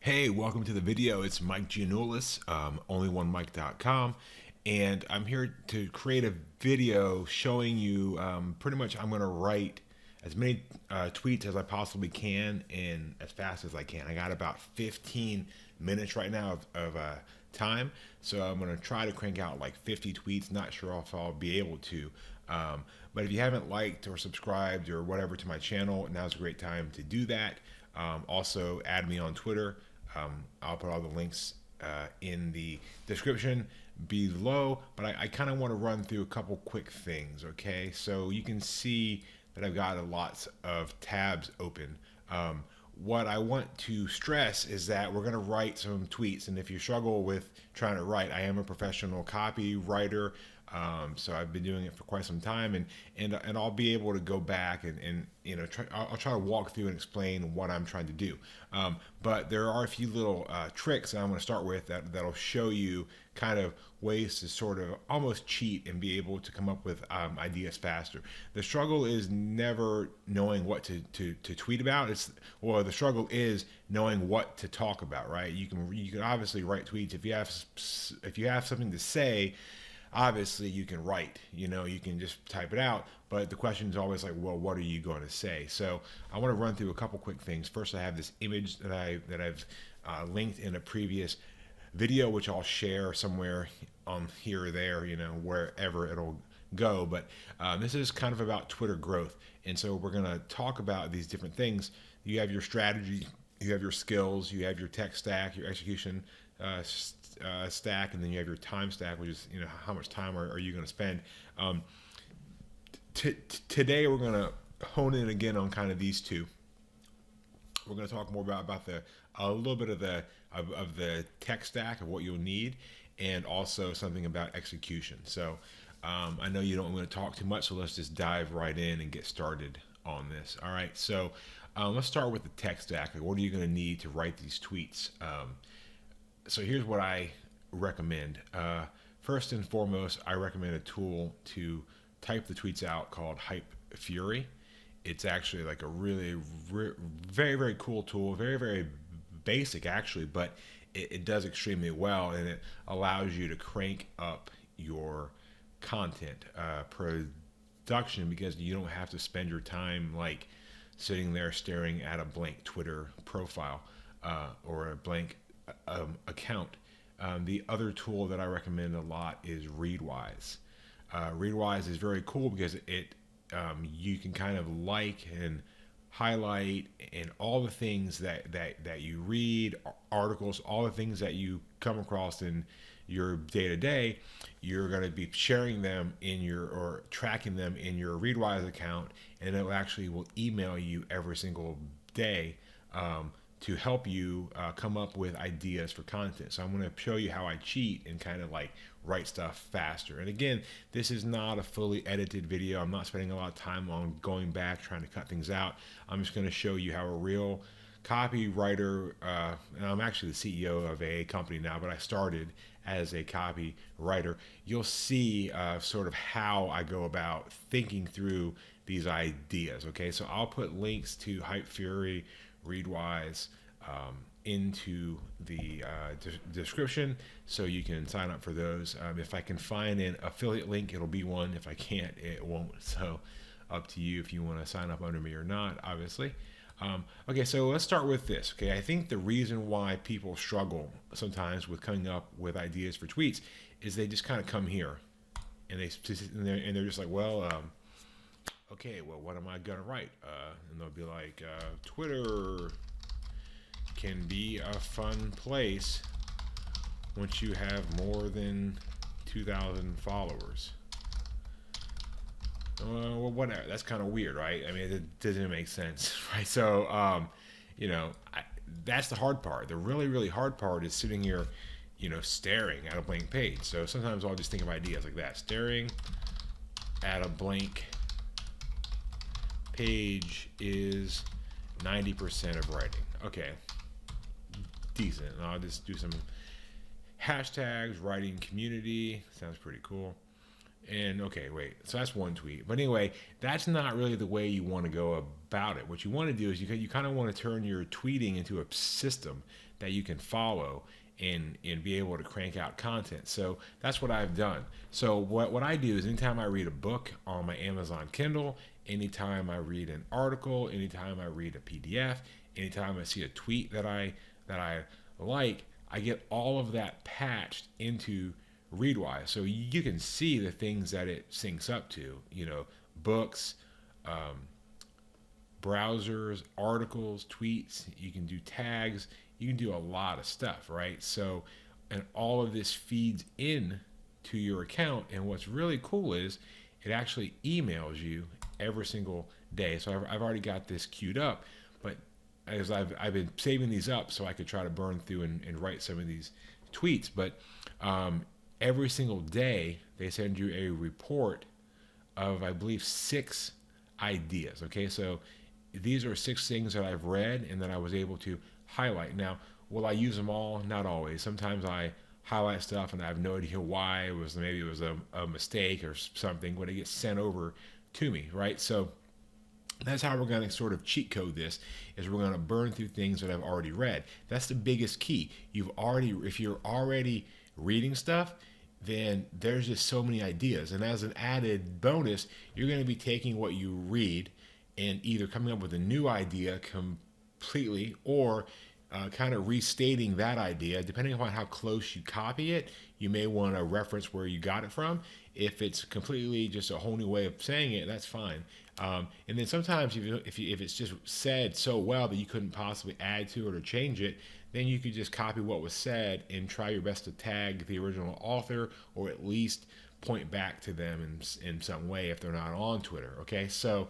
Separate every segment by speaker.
Speaker 1: Hey, welcome to the video. It's Mike Giannoulis, onlyonemike.com, and I'm here to create a video showing you pretty much I'm going to write as many tweets as I possibly can and as fast as I can. I got about 15 minutes right now of time, so I'm going to try to crank out like 50 tweets. Not sure if I'll be able to, but if you haven't liked or subscribed or whatever to my channel, now's a great time to do that. Also, add me on Twitter. I'll put all the links in the description below, but I kind of want to run through a couple quick things, okay? So you can see that I've got lots of tabs open. What I want to stress is that we're going to write some tweets, and if you struggle with trying to write, I am a professional copywriter, so I've been doing it for quite some time, and I'll be able to go back and you know I'll try to walk through and explain what I'm trying to do. But there are a few little tricks that I'm going to start with that'll show you kind of ways to sort of almost cheat and be able to come up with ideas faster. The struggle is never knowing what to tweet about. The struggle is knowing what to talk about, right? You can obviously write tweets if you have something to say. Obviously you can write, you can just type it out, but the question is always like, well, what are you going to say? So I want to run through a couple quick things. First, I have this image that I've linked in a previous video, which I'll share somewhere on here or there, wherever it'll go. But this is kind of about Twitter growth, and so we're going to talk about these different things. You have your strategy, you have your skills, you have your tech stack, your execution stack, and then you have your time stack, which is how much time are you going to spend. Today we're going to hone in again on kind of these two. We're going to talk more about a little bit of the tech stack of what you'll need, and also something about execution. So I know you don't want to talk too much, so let's just dive right in and get started on this. All right, so let's start with the tech stack. Like, what are you going to need to write these tweets? So here's what I recommend. First and foremost, I recommend a tool to type the tweets out called Hype Fury. It's actually like a really very, very cool tool, very, very basic actually, but it does extremely well, and it allows you to crank up your content production, because you don't have to spend your time like sitting there staring at a blank Twitter profile or a blank account. The other tool that I recommend a lot is Readwise. Readwise is very cool because you can kind of like and highlight and all the things that you read, articles, all the things that you come across in your day-to-day, you're going to be sharing them or tracking them in your Readwise account, and it actually will email you every single day to help you come up with ideas for content. So I'm going to show you how I cheat and kind of like write stuff faster. And again, this is not a fully edited video. I'm not spending a lot of time on going back trying to cut things out. I'm just going to show you how a real copywriter, and I'm actually the CEO of a company now, but I started as a copywriter. You'll see sort of how I go about thinking through these ideas. Okay, so I'll put links to Hype Fury, Readwise into the description, so you can sign up for those. If I can find an affiliate link, it'll be one. If I can't, it won't. So up to you if you want to sign up under me or not, obviously. Okay, so let's start with this. Okay, I think the reason why people struggle sometimes with coming up with ideas for tweets is they just kind of come here and they're just like, well, okay, well, what am I gonna write? And they'll be like, Twitter can be a fun place once you have more than 2,000 followers. Well, whatever. That's kind of weird, right? I mean, it doesn't make sense, right? So, that's the hard part. The really, really hard part is sitting here, staring at a blank page. So sometimes I'll just think of ideas like that. Staring at a blank page is 90% of writing. Okay, decent. And I'll just do some hashtags. Writing community sounds pretty cool. And okay, wait. So that's one tweet. But anyway, that's not really the way you want to go about it. What you want to do is you kind of want to turn your tweeting into a system that you can follow and be able to crank out content. So that's what I've done. So what I do is anytime I read a book on my Amazon Kindle, anytime I read an article, anytime I read a PDF, anytime I see a tweet that I like, I get all of that patched into Readwise, so you can see the things that it syncs up to. Books, browsers, articles, tweets. You can do tags. You can do a lot of stuff, right? So, and all of this feeds in to your account. And what's really cool is it actually emails you every single day. So I've already got this queued up, but as I've been saving these up so I could try to burn through and write some of these tweets. But every single day they send you a report of, I believe, 6 ideas. Okay, so these are 6 things that I've read and that I was able to highlight. Now, will I use them all? Not always. Sometimes I highlight stuff and I have no idea why. Maybe it was a mistake or something, but it gets sent over to me, right? So that's how we're going to sort of cheat code this, is we're going to burn through things that I've already read. That's the biggest key. If you're already reading stuff, then there's just so many ideas. And as an added bonus, you're going to be taking what you read and either coming up with a new idea completely, or kind of restating that idea. Depending upon how close you copy it, you may want to reference where you got it from. If it's completely just a whole new way of saying it, that's fine. And then sometimes if it's just said so well that you couldn't possibly add to it or change it, then you could just copy what was said and try your best to tag the original author, or at least point back to them in some way if they're not on Twitter. Okay, so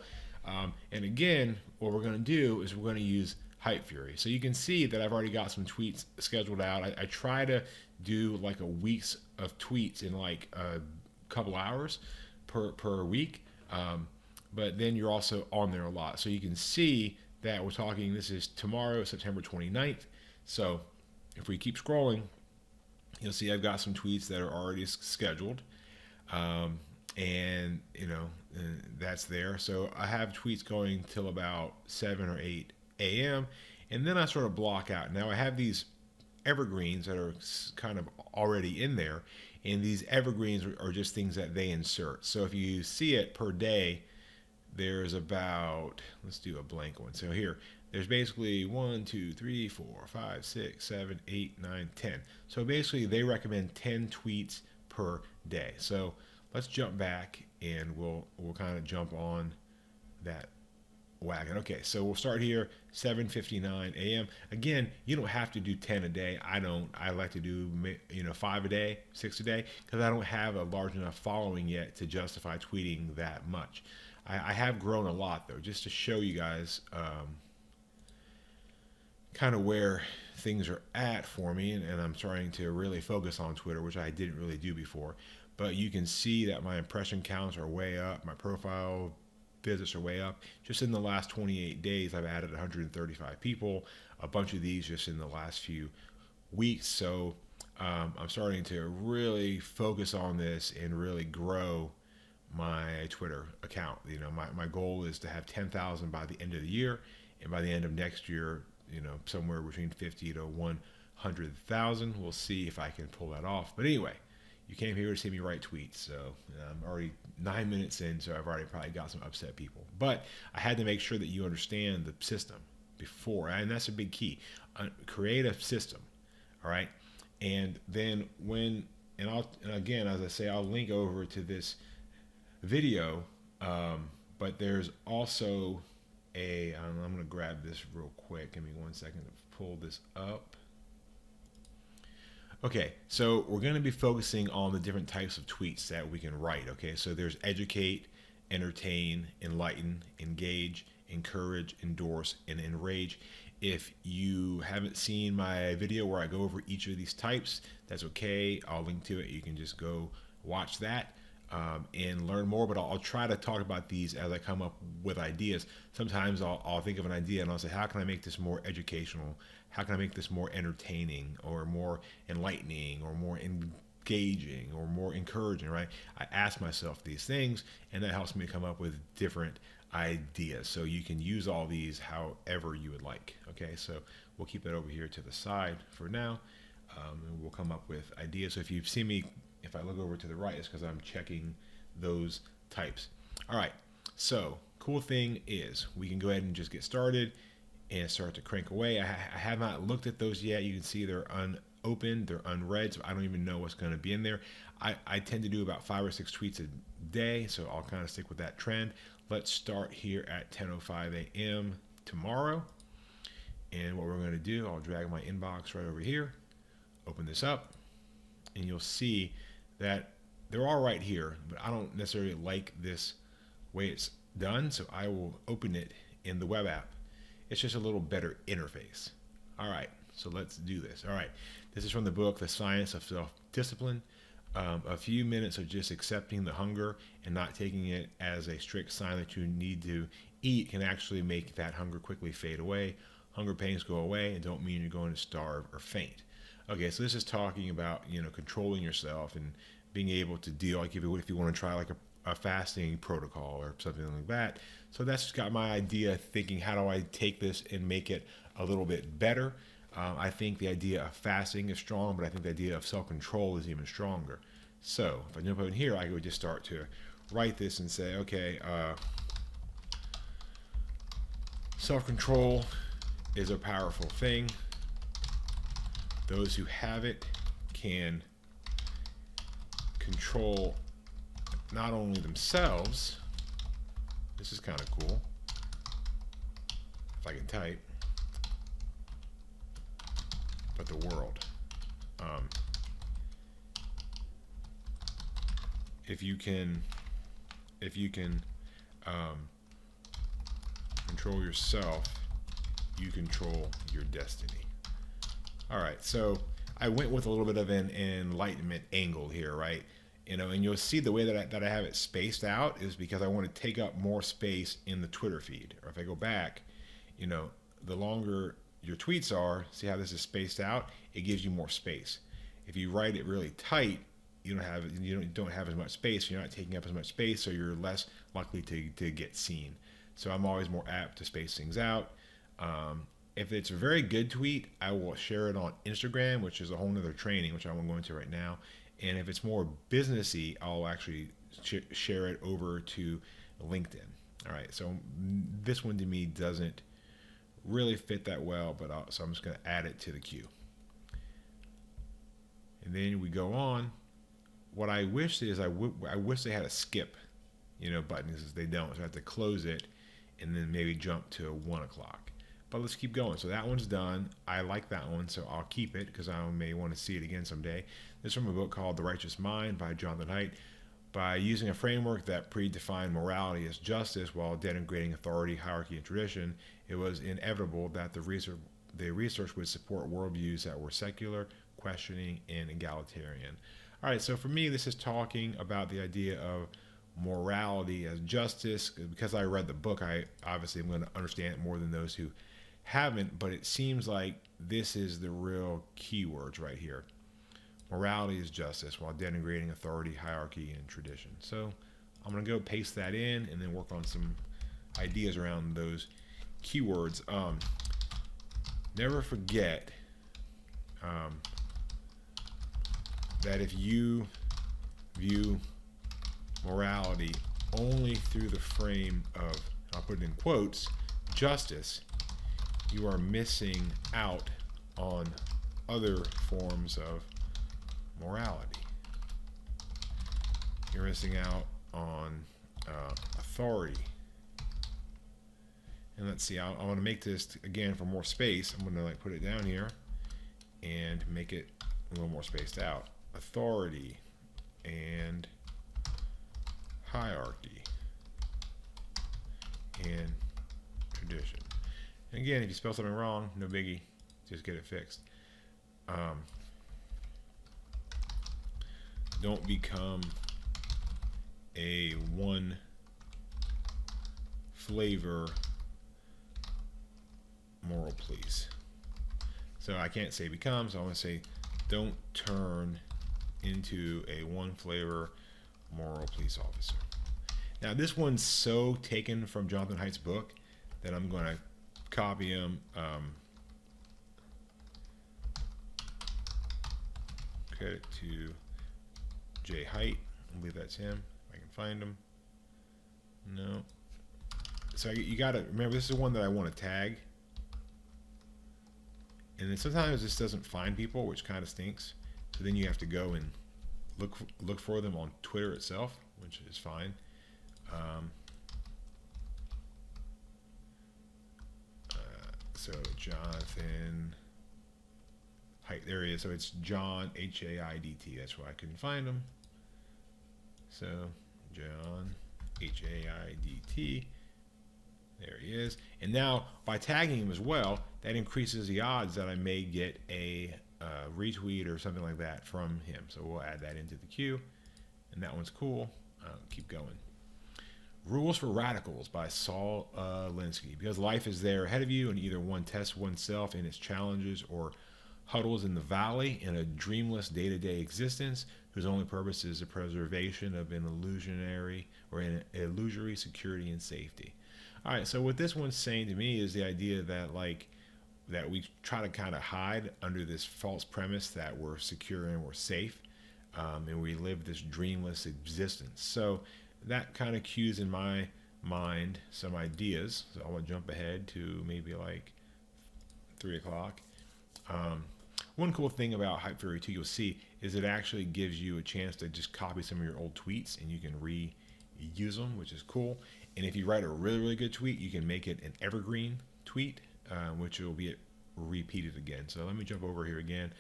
Speaker 1: and again, what we're going to do is we're going to use Hype Fury. So you can see that I've already got some tweets scheduled out. I try to do like a week's of tweets in like a couple hours per week. But then you're also on there a lot. So you can see that we're talking, this is tomorrow, September 29th. So if we keep scrolling, you'll see I've got some tweets that are already scheduled. And that's there. So I have tweets going till about 7 or 8 a.m. And then I sort of block out. Now I have these evergreens that are kind of already in there. And these evergreens are just things that they insert. So if you see it per day, there's about, let's do a blank one. So here, there's basically 1, 2, 3, 4, 5, 6, 7, 8, 9, 10. So basically they recommend 10 tweets per day. So let's jump back and we'll kind of jump on that wagon. Okay, so we'll start here, 7:59 a.m. Again, you don't have to do 10 a day. I don't. I like to do 5 a day, 6 a day, because I don't have a large enough following yet to justify tweeting that much. I have grown a lot though, just to show you guys kind of where things are at for me, and I'm starting to really focus on Twitter, which I didn't really do before. But you can see that my impression counts are way up, my profile visits are way up. Just in the last 28 days, I've added 135 people, a bunch of these just in the last few weeks. So I'm starting to really focus on this and really grow my Twitter account. My goal is to have 10,000 by the end of the year, and by the end of next year, somewhere between 50 to 100,000. We'll see if I can pull that off. But anyway, you came here to see me write tweets, so I'm already 9 minutes in, so I've already probably got some upset people. But I had to make sure that you understand the system before, and that's a big key. Create a system, all right? And then again, as I say, I'll link over to this video, but there's also I'm going to grab this real quick. Give me 1 second to pull this up. Okay, so we're going to be focusing on the different types of tweets that we can write. Okay, so there's educate, entertain, enlighten, engage, encourage, endorse, and enrage. If you haven't seen my video where I go over each of these types, that's okay. I'll link to it. You can just go watch that and learn more, but I'll try to talk about these as I come up with ideas. Sometimes I'll think of an idea and I'll say, how can I make this more educational? How can I make this more entertaining or more enlightening or more engaging or more encouraging, right? I ask myself these things, and that helps me come up with different ideas. So you can use all these however you would like. Okay, so we'll keep that over here to the side for now, and we'll come up with ideas. So if you see me, if I look over to the right, it's because I'm checking those types. All right, so cool thing is we can go ahead and just get started and start to crank away. I have not looked at those yet. You can see they're unopened, they're unread, so I don't even know what's going to be in there. I tend to do about 5 or 6 tweets a day, so I'll kind of stick with that trend. Let's start here at 10:05 a.m. tomorrow. And what we're going to do, I'll drag my inbox right over here, open this up, and you'll see that they're all right here, but I don't necessarily like this way it's done, so I will open it in the web app. It's just a little better interface. All right, so let's do this. All right, this is from the book, The Science of Self-Discipline. A few minutes of just accepting the hunger and not taking it as a strict sign that you need to eat can actually make that hunger quickly fade away. Hunger pains go away and don't mean you're going to starve or faint. Okay, so this is talking about, controlling yourself and being able to deal, like if you want to try like a fasting protocol or something like that. So that's got my idea thinking, how do I take this and make it a little bit better? I think the idea of fasting is strong, but I think the idea of self-control is even stronger. So if I jump in here, I would just start to write this and say, okay, self-control is a powerful thing. Those who have it can control not only themselves, this is kind of cool, if I can type, but the world. If you can control yourself, you control your destiny. All right, so I went with a little bit of an enlightenment angle here, right? And you'll see the way that I have it spaced out is because I want to take up more space in the Twitter feed. Or if I go back, the longer your tweets are, see how this is spaced out? It gives you more space. If you write it really tight, you don't have as much space. You're not taking up as much space, so you're less likely to get seen. So I'm always more apt to space things out. If it's a very good tweet, I will share it on Instagram, which is a whole nother training, which I won't go into right now. And if it's more businessy, I'll actually share it over to LinkedIn. All right, so this one to me doesn't really fit that well, but so I'm just going to add it to the queue. And then we go on. What I wish is I wish they had a skip, button. Is they don't, so I have to close it and then maybe jump to 1 o'clock. But let's keep going. So that one's done. I like that one, so I'll keep it because I may want to see it again someday. This is from a book called The Righteous Mind by Jonathan Haidt. By using a framework that predefined morality as justice while denigrating authority, hierarchy, and tradition, it was inevitable that the research would support worldviews that were secular, questioning, and egalitarian. All right, so for me, this is talking about the idea of morality as justice. Because I read the book, I obviously am going to understand it more than those who haven't, but it seems like this is the real keywords right here. Morality is justice while denigrating authority, hierarchy, and tradition. So I'm going to go paste that in and then work on some ideas around those keywords. Never forget that if you view morality only through the frame of, I'll put it in quotes, justice, you are missing out on other forms of morality. You're missing out on authority. And let's see, I want to make this again for more space. I'm going to put it down here and make it a little more spaced out. Authority and hierarchy and tradition. And again, if you spell something wrong, no biggie, just get it fixed. Don't become a one flavor moral police. So I can't say become, so I want to say don't turn into a one flavor moral police officer. Now this one's so taken from Jonathan Haidt's book that I'm going to copy him. Credit to Jay Haidt. I believe that's him. If I can find him. No. So you got to remember, this is one that I want to tag. And then sometimes this doesn't find people, which kind of stinks. So then you have to go and look for them on Twitter itself, which is fine. So Jonathan Haidt, there he is. So it's John H-A-I-D-T. That's why I couldn't find him. So John H-A-I-D-T. There he is. And now by tagging him as well, that increases the odds that I may get a retweet or something like that from him. So we'll add that into the queue. And that one's cool. Keep going. Rules for Radicals by Saul Alinsky. Because life is there ahead of you, and either one tests oneself in its challenges or huddles in the valley in a dreamless day-to-day existence whose only purpose is the preservation of an illusory security and safety. All right, so what this one's saying to me is the idea that that we try to kind of hide under this false premise that we're secure and we're safe, and we live this dreamless existence. So that kind of cues in my mind some ideas. So I want to jump ahead to maybe like 3 o'clock. One cool thing about Hype Theory 2 you'll see is it actually gives you a chance to just copy some of your old tweets and you can reuse them, which is cool. And if you write a really, really good tweet, you can make it an evergreen tweet, which will be repeated again. So let me jump over here again.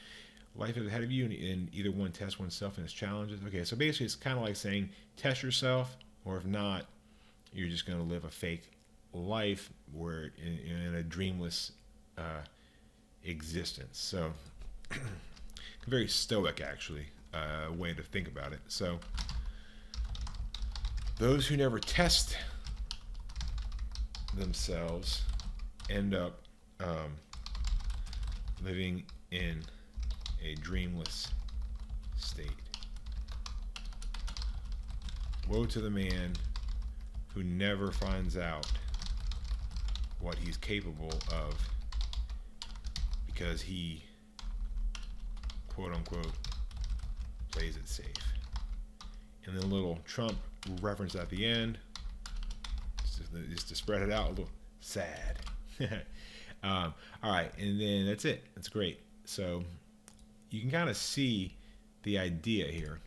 Speaker 1: Life is ahead of you, and either one test oneself and its challenges. Okay, so basically it's kind of like saying test yourself, or if not, you're just going to live a fake life where in a dreamless existence. So very stoic, actually, way to think about it. So those who never test themselves end up living in a dreamless state. Woe to the man who never finds out what he's capable of because he, quote unquote, plays it safe. And then a little Trump reference at the end, just to spread it out a little. Sad. All right, and then that's it. That's great. So you can kind of see the idea here.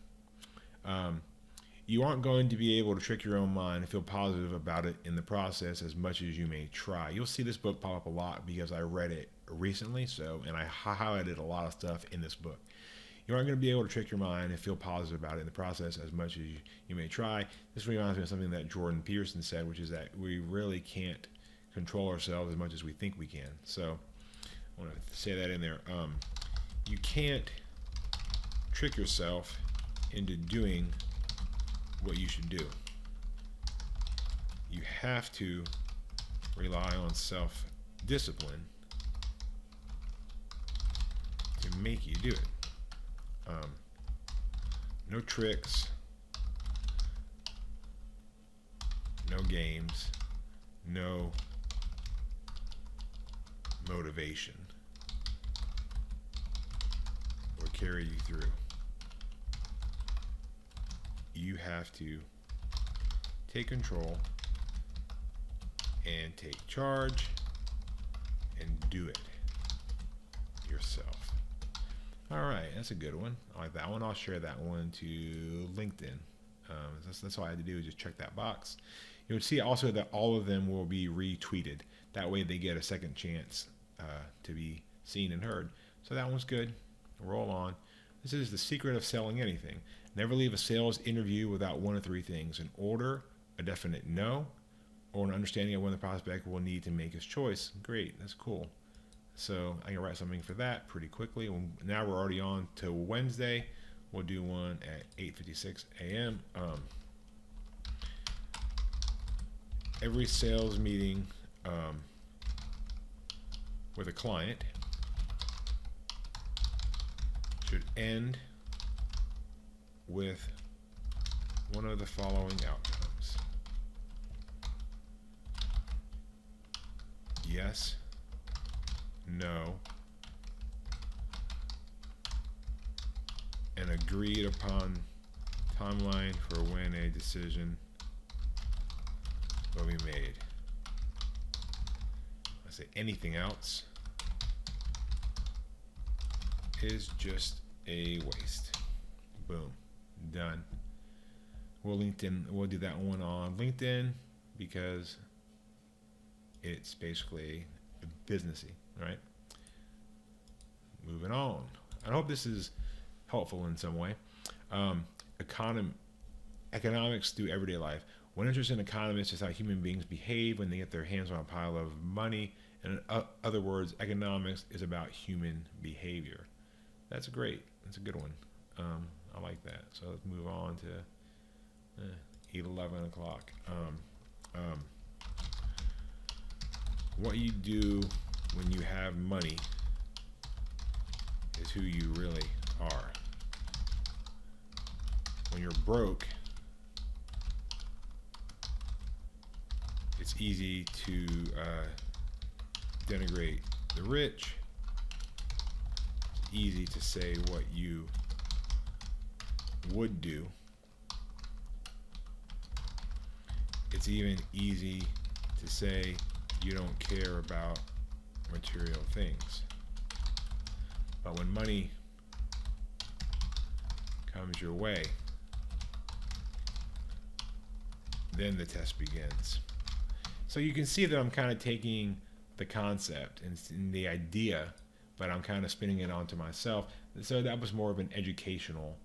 Speaker 1: You aren't going to be able to trick your own mind and feel positive about it in the process as much as you may try. You'll see this book pop up a lot because I read it recently, and I highlighted a lot of stuff in this book. You aren't going to be able to trick your mind and feel positive about it in the process as much as you may try. This reminds me of something that Jordan Peterson said, which is that we really can't control ourselves as much as we think we can. So I want to say that in there. You can't trick yourself into doing what you should do. You have to rely on self-discipline to make you do it. No tricks, no games, no motivation will carry you through. You have to take control and take charge and do it yourself. All right, that's a good one. I like that one. I'll share that one to LinkedIn. That's all I had to do is just check that box. You'll see also that all of them will be retweeted. That way they get a second chance to be seen and heard. So that one's good. Roll on. This is the secret of selling anything. Never leave a sales interview without one of 3 things: an order, a definite no, or an understanding of when the prospect will need to make his choice. Great, that's cool. So I can write something for that pretty quickly. Now we're already on to Wednesday. We'll do one at 8:56 a.m. Every sales meeting with a client should end with one of the following outcomes? Yes, no, an agreed upon timeline for when a decision will be made. I say anything else is just a waste. Boom, done. We'll do that one on LinkedIn because it's basically businessy, right? Moving on. I hope this is helpful in some way. Economics through everyday life. One interest in economists is how human beings behave when they get their hands on a pile of money. And in other words, economics is about human behavior. That's great. That's a good one. I like that. So let's move on to 11 o'clock. What you do when you have money is who you really are. When you're broke, it's easy to denigrate the rich. It's easy to say what you would do. It's even easy to say you don't care about material things. But when money comes your way, then the test begins. So you can see that I'm kind of taking the concept and the idea, but I'm kind of spinning it onto myself. So that was more of an educational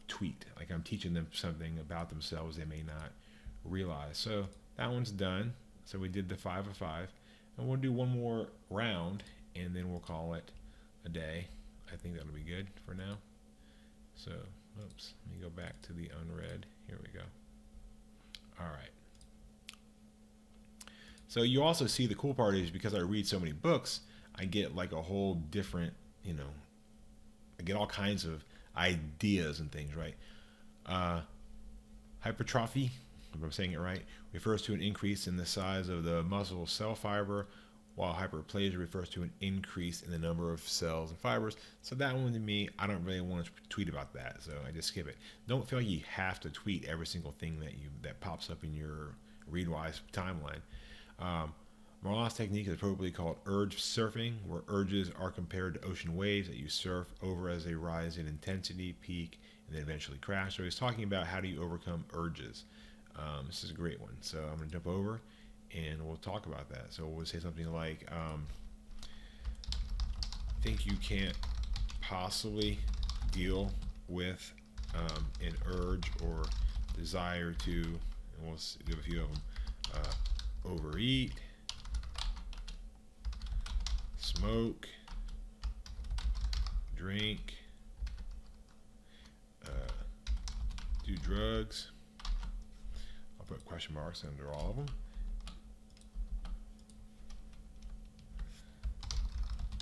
Speaker 1: tweet. Like I'm teaching them something about themselves they may not realize. So that one's done. So we did the 5 of 5, and we'll do one more round, and then we'll call it a day. I think that'll be good for now. So, oops, let me go back to the unread. Here we go. All right. So you also see the cool part is because I read so many books, I get like a whole different, I get all kinds of ideas and things, right? Hypertrophy, if I'm saying it right, refers to an increase in the size of the muscle cell fiber, while hyperplasia refers to an increase in the number of cells and fibers. So that one to me, I don't really want to tweet about that, so I just skip it. Don't feel like you have to tweet every single thing that pops up in your Readwise timeline. Marlowe's technique is appropriately called urge surfing, where urges are compared to ocean waves that you surf over as they rise in intensity, peak, and then eventually crash. So he's talking about how do you overcome urges. This is a great one. So I'm going to jump over and we'll talk about that. So we'll say something like, think you can't possibly deal with an urge or desire to, and we'll give a few of them, overeat, smoke, drink, do drugs. I'll put question marks under all of them.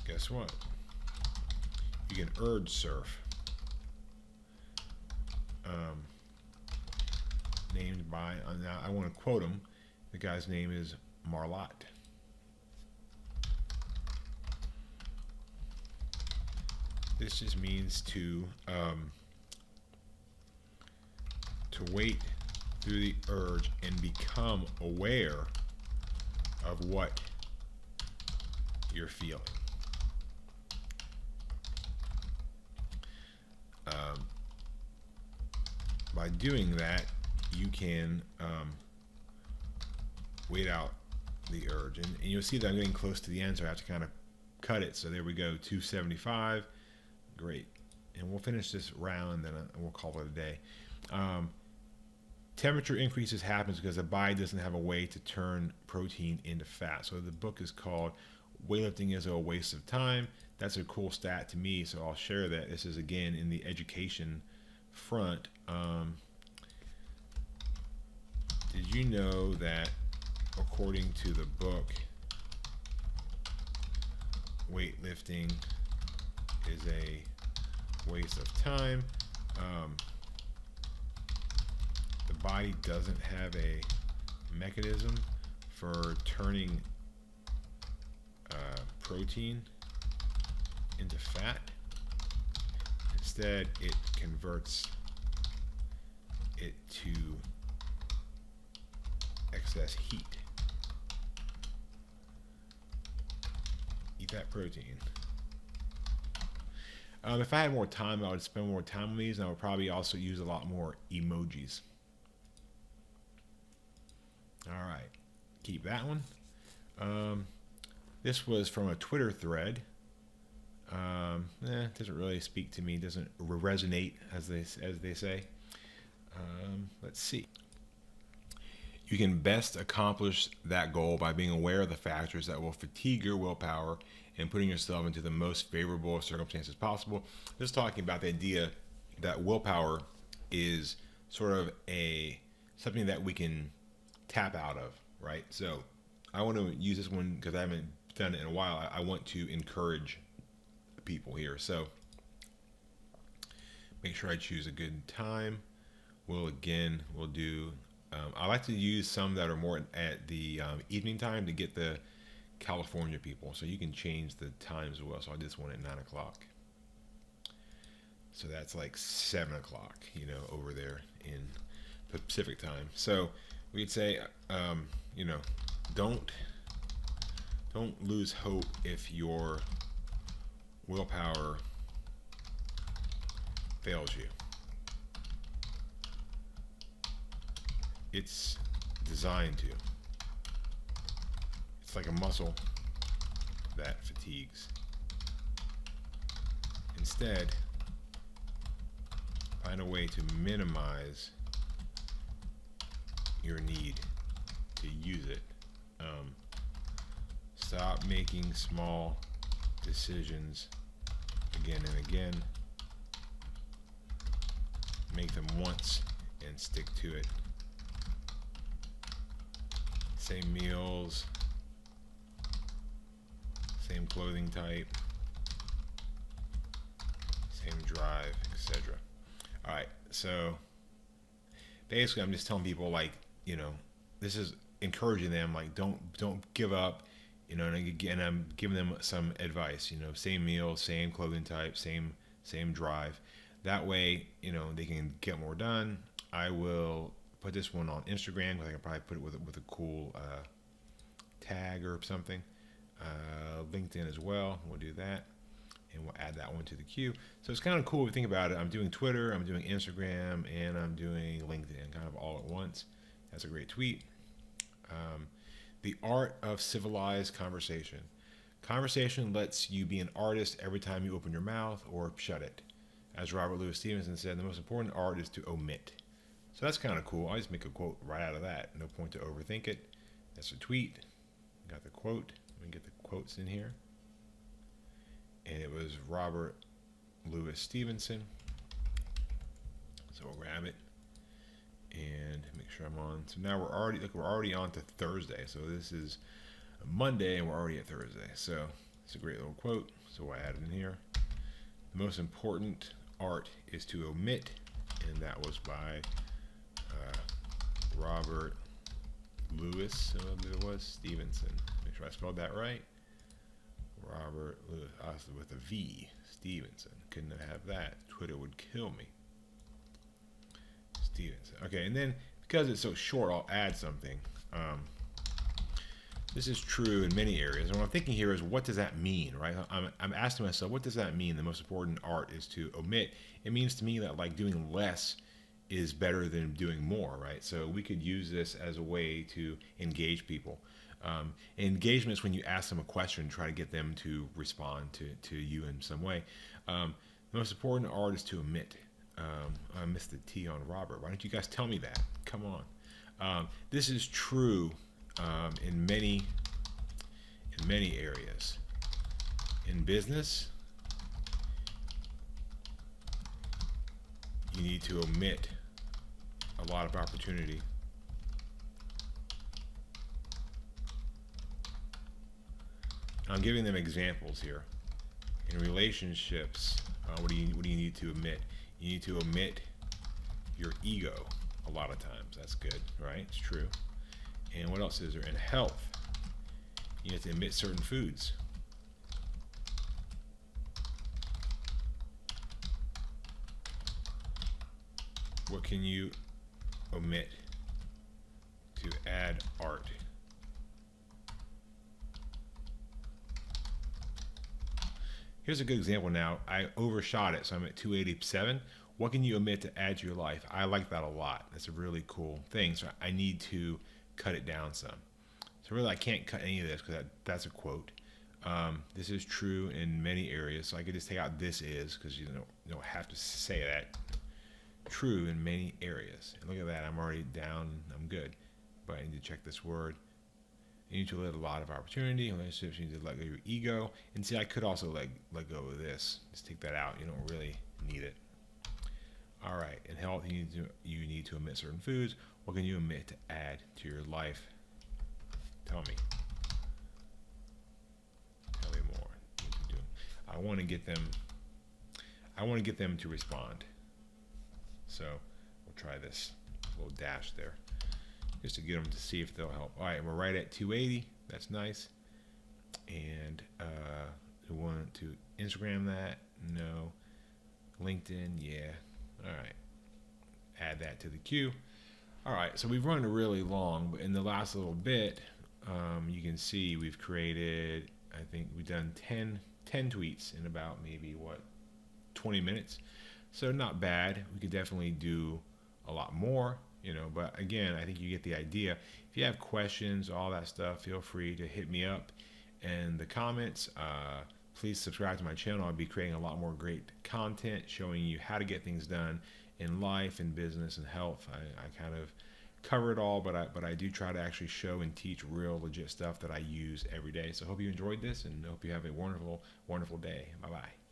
Speaker 1: Guess what? You can urge surf. Named by, now I want to quote him. The guy's name is Marlot. This just means to wait through the urge and become aware of what you're feeling. By doing that, you can wait out the urge. And you'll see that I'm getting close to the end, so I have to kind of cut it. So there we go, 275. Great. And we'll finish this round, then we'll call it a day. Temperature increases happens because the body doesn't have a way to turn protein into fat. So the book is called Weightlifting is a Waste of Time. That's a cool stat to me, so I'll share that. This is again in the education front. Did you know that according to the book, weightlifting is a waste of time? Um, the body doesn't have a mechanism for turning protein into fat. Instead, it converts it to excess heat. Eat that protein. If I had more time, I would spend more time on these, and I would probably also use a lot more emojis. All right, keep that one. This was from a Twitter thread. Doesn't really speak to me. Doesn't resonate, as they say. Let's see. You can best accomplish that goal by being aware of the factors that will fatigue your willpower and putting yourself into the most favorable circumstances possible. This is talking about the idea that willpower is sort of something that we can tap out of, right? So I want to use this one because I haven't done it in a while. I want to encourage people here. So make sure I choose a good time. We'll do, I like to use some that are more at the evening time to get the California people. So you can change the times as well. So I did this one at 9 o'clock. So that's like 7 o'clock, over there in Pacific time. So we'd say, don't lose hope if your willpower fails you. It's designed to. It's like a muscle that fatigues. Instead, find a way to minimize your need to use it. Stop making small decisions again and again. Make them once and stick to it. Same meals, same clothing type, same drive, etc. All right, so basically I'm just telling people, like, this is encouraging them, like, don't give up, and I'm giving them some advice, same meal, same clothing type, same drive. That way, they can get more done. I will put this one on Instagram, because I can probably put it with a cool tag or something. LinkedIn as well. We'll do that, and we'll add that one to the queue. So it's kind of cool if you think about it. I'm doing Twitter, I'm doing Instagram, and I'm doing LinkedIn, kind of all at once. That's a great tweet. The art of civilized conversation. Conversation lets you be an artist every time you open your mouth or shut it. As Robert Louis Stevenson said, the most important art is to omit. So that's kind of cool. I just make a quote right out of that. No point to overthink it. That's a tweet. Got the quote. Let me get the quotes in here. And it was Robert Louis Stevenson. So we'll grab it and make sure I'm on. So now we're already on to Thursday. So this is Monday and we're already at Thursday. So it's a great little quote. So we'll add it in here. The most important art is to omit, and that was by Robert Louis, it was Stevenson. Make sure I spelled that right. Robert Louis, with a V, Stevenson. Couldn't have that. Twitter would kill me. Stevenson. Okay, and then because it's so short, I'll add something. This is true in many areas. And what I'm thinking here is, what does that mean, right? I'm asking myself, what does that mean? The most important art is to omit. It means to me that, like, doing less is better than doing more, right? So we could use this as a way to engage people. Engagement is when you ask them a question, try to get them to respond to you in some way. The most important art is to omit. I missed the T on Robert. Why don't you guys tell me that? Come on. This is true in many areas. In business, you need to omit a lot of opportunity. I'm giving them examples here. In relationships, what do you need to omit? You need to omit your ego a lot of times. That's good, right? It's true. And what else is there? In health, you have to omit certain foods. What can you omit to add art? Here's a good example now. I overshot it, so I'm at 287. What can you omit to add to your life? I like that a lot. That's a really cool thing. So I need to cut it down some. So really, I can't cut any of this because that's a quote. This is true in many areas. So I could just take out "this is" because you don't have to say that. True in many areas. And look at that. I'm already down. I'm good. But I need to check this word. You need to let a lot of opportunity. In relationships, you need to let go of your ego. And see, I could also let go of this. Just take that out. You don't really need it. All right. In health, you need to omit certain foods. What can you omit to add to your life? Tell me. Tell me more. What you do. I want to get them. I want to get them to respond. So we'll try this little dash there, just to get them to see if they'll help. All right, we're right at 280. That's nice. And we want to Instagram that? No. LinkedIn? Yeah. All right. Add that to the queue. All right, so we've run really long, but in the last little bit, you can see we've created, I think we've done 10 tweets in about maybe, 20 minutes. So not bad. We could definitely do a lot more, but again, I think you get the idea. If you have questions, all that stuff, feel free to hit me up in the comments. Please subscribe to my channel. I'll be creating a lot more great content showing you how to get things done in life and business and health. I kind of cover it all, but I do try to actually show and teach real legit stuff that I use every day. So I hope you enjoyed this and hope you have a wonderful, wonderful day. Bye-bye.